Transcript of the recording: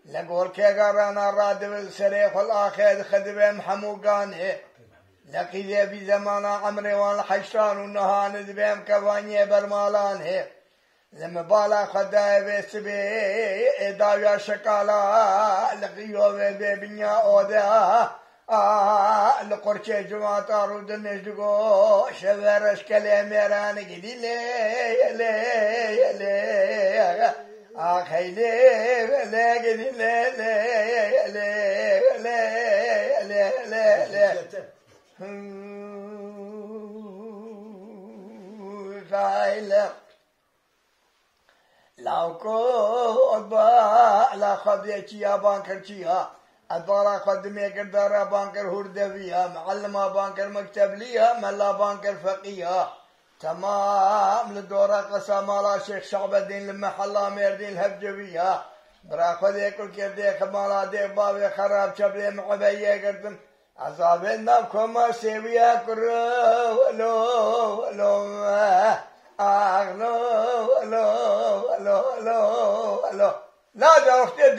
لقول كيقرانا الرادب السريخ والآخذ خدبهم حموقانه لقي ذي بزمانا عمري والحشران والنهان ذبهم كفانيه برمالانه لما بالا خداي بسبي داويا شكالا لقيو بي بنيا اودا لقرشي جماعة رود النجدقو شبرش كلميران قدي لي آخي لي قدي لي فايلة لو كنت لا خذيتي يا بانكر تيها الدارا خدمي كدارا بانكر هردفيها معلمة بانكر مكتب ليها ملا بانكر فقيها تمام للدورة قسم على شيخ شعب الدين لمحلا ميردين الهبجبيها برا خذي كل كردي خمالا دي بابي خراب شبلي معبيه قردن عذابنا كما سيبيا كرو لو لو لو لا ده اختي